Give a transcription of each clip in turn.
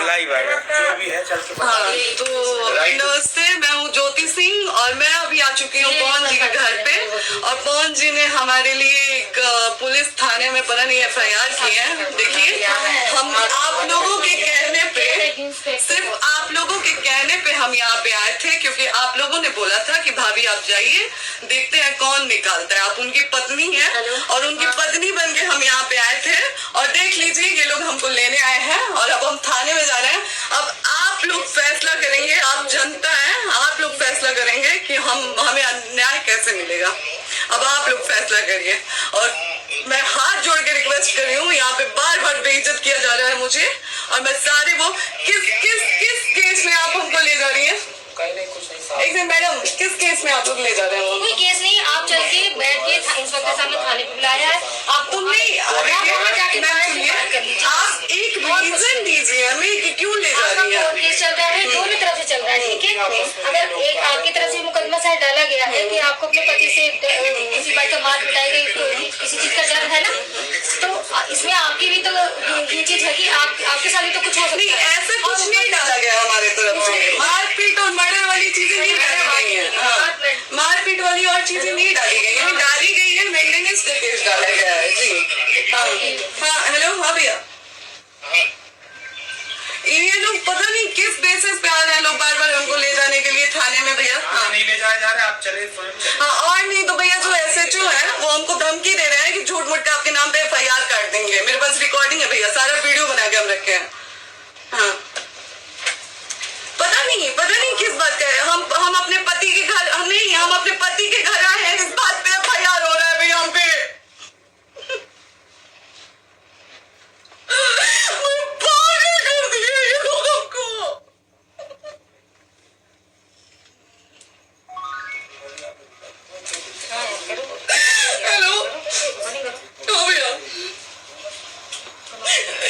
Live है जो भी है चल के। हाँ, तो नमस्ते, मैं हूँ ज्योति सिंह और मैं अभी आ चुकी हूँ पवन जी के घर पे। और पवन जी ने हमारे लिए एक पुलिस थाने में पता नहीं FIR की है। देखिए, हम आप लोगों के कहने पे, सिर्फ आप लोगों के कहने पे हम यहाँ पे आए थे, क्योंकि आप लोगों ने बोला था कि भाभी आप जाइए, देखते हैं कौन निकालता है। आप उनकी पत्नी है और उनकी पत्नी बन के हम यहाँ पे आए थे। और देख लीजिए, ये लोग हमको लेने आए हैं और अब हम थाने में जा रहे हैं। अब आप लोग फैसला करेंगे, आप जनता है, आप लोग फैसला करेंगे कि हमें न्याय कैसे मिलेगा। अब आप लोग फैसला करिए। और मैं हाथ जोड़ के रिक्वेस्ट कर रही हूँ, यहाँ पे बार बार बेइज्जत किया जा रहा है मुझे। और मैं सारे वो किस केस में आप हमको ले जा रही है? एक मिनट मैडम, किस केस में आप लोग ले जा रहे हैं? कोई केस नहीं, आप चल के बैठ के इंस्पेक्टर साहब ने थाने पे बुलाया है। आप तुम नहीं, आप एक रीजन दीजिए हमें कि क्यों ले जा रही है। केस चल रहा है, दोनों तरफ से चल रहा है, ठीक है। अगर एक आपकी तरफ से मुकदमा शायद डाला गया है कि आपको अपने पति से किसी बात का मार पिटाई गई, किसी चीज का डर है ना, तो इसमें आपकी भी तो ये चीज है कि आपके साथ भी तो कुछ हो सकता है। ऐसा कुछ नहीं डाला गया हमारे तरफ से। मारपीट और मर्डर वाली चीजें नहीं डाली गई है। मारपीट वाली और चीजें नहीं डाली गई है। डाली गई है मेंटेनेंस का केस डाला गया है जी। हाँ हेलो, हाँ भैया, ये लोग पता नहीं किस बेसिस पे आ रहे हैं लोग बार बार हमको ले जाने के लिए थाने में। भैया नहीं ले जाया जा रहा है, आप चले। हाँ, और नहीं तो भैया जो SHO है वो हमको धमकी दे रहे हैं कि झूठ मूठ के आपके नाम पे FIR काट देंगे। मेरे पास रिकॉर्डिंग है भैया, सारा वीडियो बना के हम रखे हैं। हाँ, पता नहीं किस बात का है। हम अपने पति के घर, हम अपने पति के घर आए हैं, इस बात पे FIR हो रहा है भैया हम पे।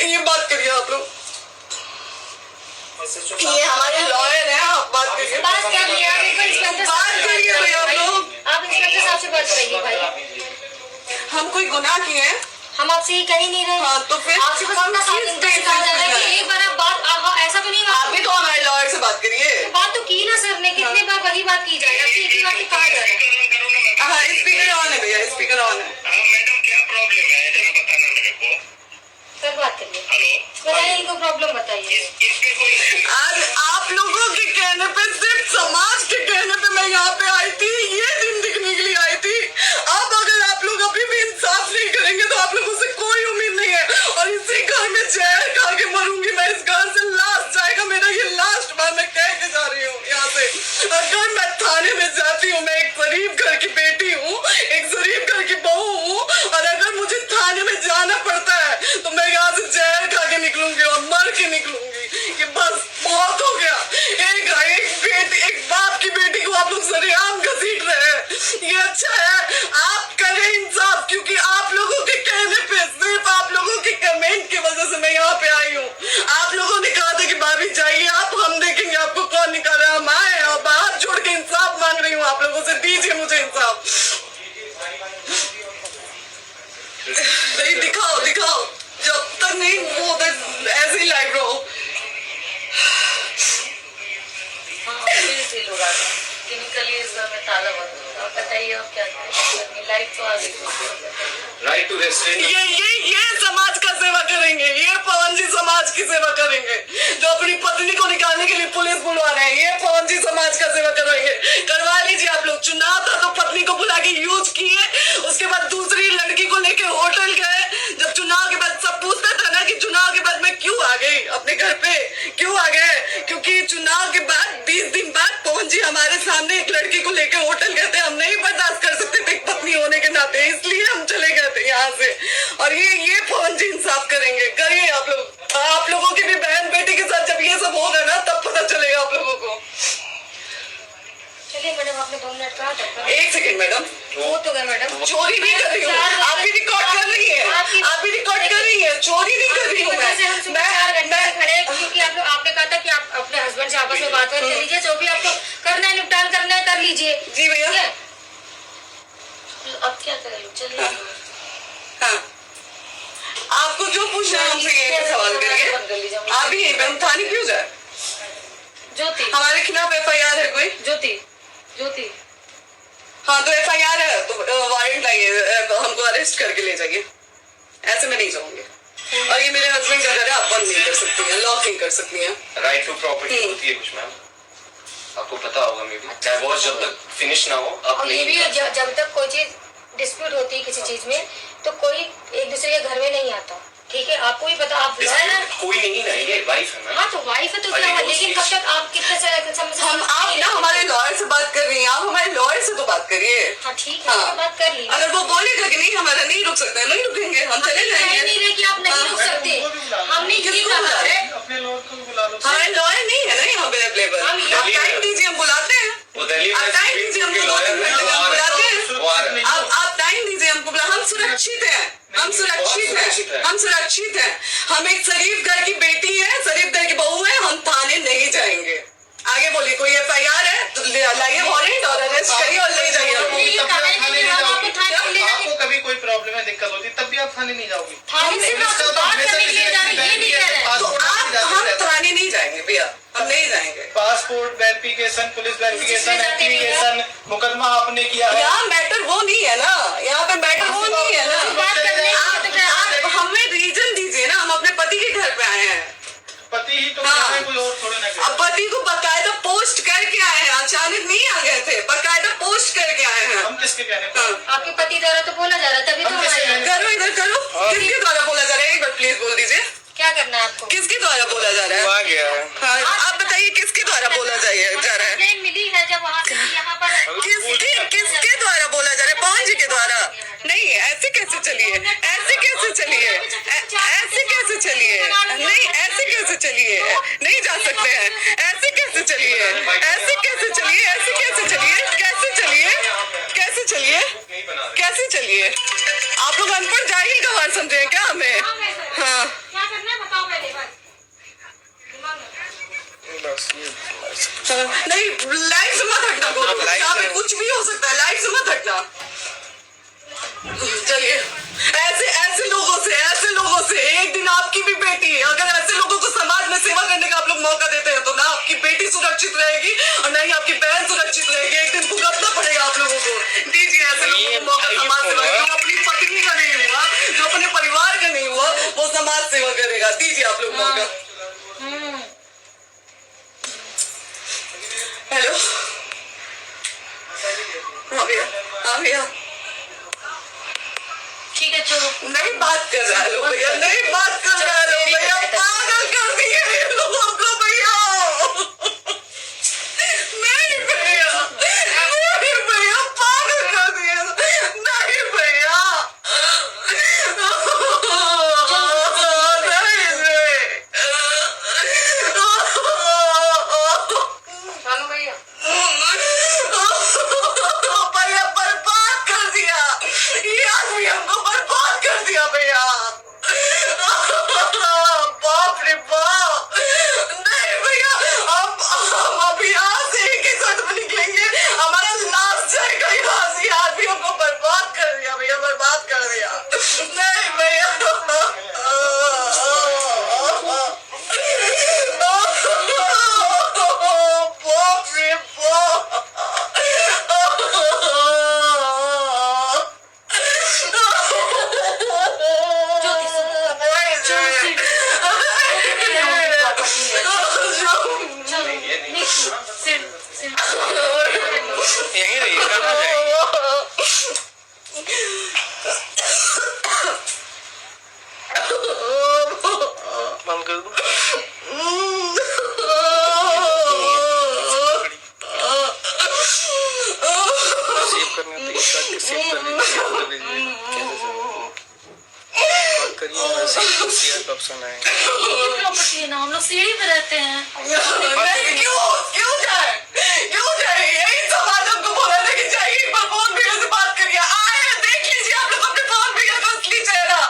ये बात करिए आप लोग, ये हमारे लॉयर हैं, आप बात करिए। बात कर लिया, बात करिए भैया आप लोग। आप इंस्पेक्टर साहब से बात करिए भाई। हम कोई गुनाह किए हैं? हम आपसे ये कह ही नहीं रहे। हाँ, तो फिर आपसे बस अपना साथ इंतजार जा रहा है कि एक बार आप बात ऐसा तो नहीं। आप भी तो हमारे लॉयर से बात करिए। बात तो की ना सर ने, कितने बार वही बात की जाए, आपसे एक ही बात कहा जा रहा है। हाँ, स्पीकर ऑन है भैया, स्पीकर ऑन है। मैडम क्या प्रॉब्लम है जरा बताना मेरे को। सर बात करिए। हेलो, बताइए इनको प्रॉब्लम बताइए। इसके कोई आज आप लोगों के कहने पे, सिर्फ समाज के कहने पे मैं यहाँ पे आई थी, ये दिन दिखने के लिए आई थी। अब अगर आप लोग अभी भी इंसाफ नहीं करेंगे तो आप लोगों से कोई उम्मीद नहीं है। और इसी घर में जहर खा के मरूंगी मैं। इस घर से लास्ट जाएगा मेरा, ये लास्ट बार मैं कह के जा रही हूँ यहाँ से। अगर मैं थाने में जाती हूँ, मैं एक गरीब घर की बेटी हूँ, एक गरीब घर की बहू हूँ, और अगर मुझे थाने में जाना पड़ता है तो मैं यहाँ से जहर खा के निकलूंगी और मर के निकलूंगी। ये बस बहुत हो गया। एक बाप की बेटी को आप लोग सरेआम घसीट रहे हैं। ये अच्छा है, आप करें इंसाफ, क्योंकि आप लोगों के कहने पे, सिर्फ आप लोगों के कमेंट की वजह से मैं यहाँ पे आई हूँ। आप लोगों ने कहा था कि भाभी जाइए आप, हम देखेंगे आपको कौन निकाला। हम आए और हाथ जोड़ के इंसाफ मांग रही हूँ आप लोगों से, दीजिए मुझे इंसाफ। नहीं, दिखाओ, जब तक नहीं वो ऐसे ही लाइव रहो। ताला बंद होगा। आप बताइए आप क्या करें? लाइट तो आ गई। Right to restrain. ये समाज का सेवा करेंगे, ये पवन जी समाज की सेवा करेंगे। जो अपनी पत्नी को निकालने के लिए पुलिस बुलवा रहे हैं, ये पवन जी समाज का सेवा करेंगे। करवा लीजिए आप लोग। चुनाव था तो पत्नी को बुला के यूज किए, उसके बाद दूसरी लड़की को लेके होटल गए। जब चुनाव के बाद सब पूछता था ना कि चुनाव के बाद मैं क्यों आ गई अपने घर पे, क्यों आ गए, क्योंकि चुनाव के बाद 20 दिन बाद पवन जी हमारे सामने एक लड़की को लेके होटल गए थे। हम नहीं बर्दाश्त कर सकते थे पत्नी होने के नाते, इसलिए हम चले गए थे यहाँ से। और ये पवन जी इंसाफ करेंगे। करिए आप लोग। आप लोगों की भी बहन बेटी के साथ जब ये सब होगा ना, तब पता चलेगा आप लोगों को। चलिए मैडम, आपने 2 मिनट कहा था। एक सेकंड मैडम, वो तो गए मैडम। चोरी नहीं कर रही हूँ, आप भी रिकॉर्ड कर रही है, आप भी रिकॉर्ड कर रही है। चोरी नहीं कर रही हूँ मैं। 4 घंटे से खड़े, क्योंकि आपने कहा था कि आप अपने हस्बैंड से आपस में बात कर लीजिए, जो भी आपको करना है निपटान करना है कर लीजिए। जी भैया। अब क्या करें? चलिए। हाँ, आपको जो पूछना है हमसे ये सवाल करिए। आप भी यहीं पे, हम थाने क्यों हमारे खिलाफ FIR है कोई? ज्योति हाँ तो FIR है तो वारंट लाइए, हमको अरेस्ट करके ले जाइए। ऐसे में नहीं जाऊंगी। और ये मेरे हस्बैंड का घर है, आप बंद नहीं कर सकती हैं, लॉक नहीं कर सकती हैं। राइट टू प्रॉपर्टी होती है कुछ मैम, आपको पता होगा मे बी। डाइवोर्स जब तक फिनिश ना हो आप और ये नहीं भी जब तक कोई चीज डिस्प्यूट होती है किसी चीज में तो कोई एक दूसरे के घर में नहीं आता, ठीक है? आपको भी पता, आप कोई नहीं ना, ये वाइफ है मैम। हाँ तो वाइफ है तो क्या है, लेकिन कब तक आप कितने हम आप ना हमारे लॉयर से बात कर रही हैं, आप हमारे लॉयर से तो बात करिए। हाँ ठीक है, हाँ। बात कर ली। अगर वो बोलेगा कि नहीं हमारा नहीं रुक सकते, नहीं रुकेंगे, हम चले जाएंगे। नहीं रहे कि आप नहीं रुक सकते, हमने ये किसको कहा बुला रहे है। हैं? अपने लॉयर को बुला लो। हमारे लॉयर नहीं है ना यहाँ पे अवेलेबल। आप टाइम दीजिए, हम बुलाते हैं। वो दिल्ली में आप टाइम दीजिए, हमको लॉयर है, हम बुलाते हैं। वो आ रहे हैं। आप टाइम दीजिए, हमको बुला, हम सुरक्षित हैं, हम सुरक्षित हैं, हम सुरक्षित हैं। हम एक शरीफ घर की बेटी है, शरीफ घर की बहू है, हम थाने नहीं जाएंगे। आगे बोलिए, कोई FIR है तो लाइए वारंट और अरेस्ट करिए और ले जाइए। आपको कभी कोई प्रॉब्लम है, दिक्कत होती तब भी आप थाने नहीं जाओगे। थाने से तो बात करने के लिए जा रहे हैं, ये नहीं कह रहे हैं। तो हम थाने नहीं जाएंगे भैया, हम नहीं जाएंगे। Passport verification, police verification, application, मुकदमा आपने किया है। यहाँ मैटर वो नहीं है ना, यहाँ पे मैटर वो नहीं है ना। बात करने आप हमें रीजन दीजिए ना, हम अपने पति के घर पे आए हैं। पति ही तो हाँ। है, कोई और थोड़े ना अब पति को बकायदा पोस्ट करके आए हैं, अचानक नहीं आ गए थे, बकायदा पोस्ट करके आए हैं। हम किसके कहने पर? हाँ। आपके पति द्वारा तो बोला जा रहा है, तभी तो हम किसके हमारे कहने करो इधर करो, किसके द्वारा बोला जा रहा है? एक बार प्लीज बोल दीजिए, क्या करना है आपको? किसके द्वारा बोला जा रहा है? आ गया है। हाँ, आप बताइए किसके द्वारा बोला जा रहा है? कंप्लेन मिली है जब वहाँ से यहाँ पर किसके द्वारा बोला जा रहा है? पवन जी के द्वारा? नहीं, ऐसे कैसे चलिए, ऐसे कैसे चलिए, ऐसे कैसे चलिए, नहीं ऐसे कैसे चलिए, नहीं जा सकते हैं, ऐसे कैसे चलिए, ऐसे कैसे चलिए, ऐसे कैसे चलिए, कैसे चलिए, कैसे चलिए, नहीं बना रहे। कैसे चलिए? आप लोग अनपढ़ जाहिल गंवार समझे हैं क्या हमें? हाँ क्या करना है बताओ पहले बस। नहीं, लाइफ से मत हटना बोलो, यहाँ पे कुछ भी हो सकता है, लाइफ से मत हटना। चलिए, ऐसे लोगों से एक दिन आपकी भी बेटी है, अगर ऐसे लोगों को समाज में सेवा करने का आप लोग मौका देते हैं तो ना आपकी बेटी सुरक्षित रहेगी और ना ही आपकी बहन सुरक्षित रहेगी। एक दिन भुगतना पड़ेगा आप लोगों को। दीजिए ऐसे लोगों को मौका समाज सेवा, जो अपनी पत्नी का नहीं हुआ, जो अपने परिवार का नहीं हुआ, वो समाज सेवा करेगा। दीजिए आप लोग मौका। हेलो, हाँ भैया, हाँ भैया, ठीक है चलो। नहीं बात कर रहा है लोग भैया, नहीं बात कर रहा है लोग भैया, पागल कर दिए ये लोगों को भैया। नहीं भैया, नहीं भैया, पागल कर दिए, नहीं भैया, चलो भैया। भैया बर्बाद कर दिया, ये आदमी हमको बर्बाद कर दिया भैया। बाप रे बाप, नहीं भैया, हम अभी यहाँ से एक ही शर्त में निकलेंगे, हमारा लाश जाएगा यहाँ से। आदमी हमको बर्बाद कर दिया भैया, बर्बाद कर दिया। नहीं भैया, बाप रे बाप, यहीं रहिए, कहाँ जाएंगे? बंद कर दो। सेव करना तो ये काट के सेव कर लीजिए, बात करिए वैसे ही शेयर का ऑप्शन आएगा। प्रॉपर्टी है ना, हम लोग सीढ़ी पे रहते हैं। नहीं, क्यों जाए, यही सवाल हमको बोला था कि जाइए एक बार फोन भैया से बात करिए। आए हैं, देख लीजिए आप लोग अपने फोन भैया का असली चेहरा,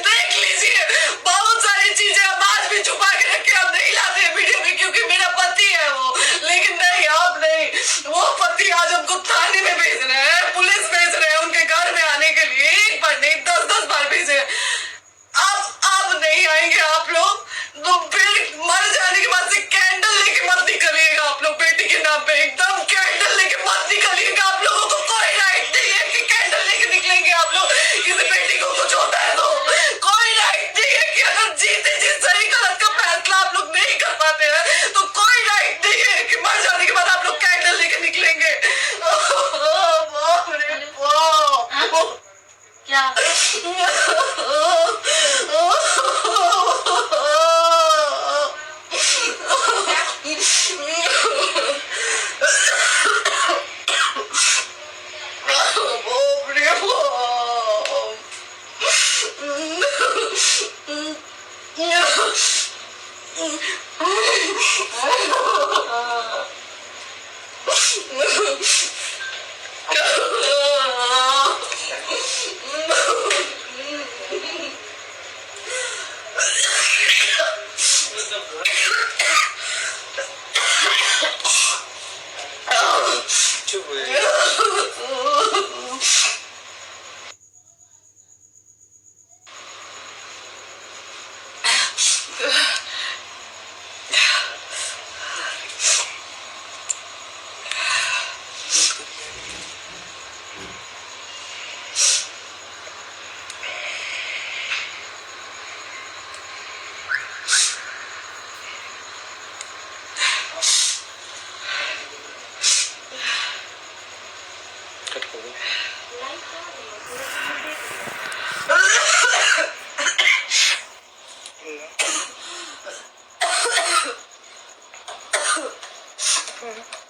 देख लीजिए। बहुत सारी चीजें हम आज भी छुपा के रखे, हम नहीं लाते वीडियो में क्योंकि मेरा पति है वो, लेकिन नहीं, आप नहीं, वो पति आज हमको थाने में भेज रहे हैं, पुलिस भेज रहे हैं उनके घर में आने के लिए, एक बार नहीं 10-10 बार भेजे। अब नहीं आएंगे आप लोग तो फिर मर जाने के बाद से कैंडल लेके मत निकलिए। Mm-hmm.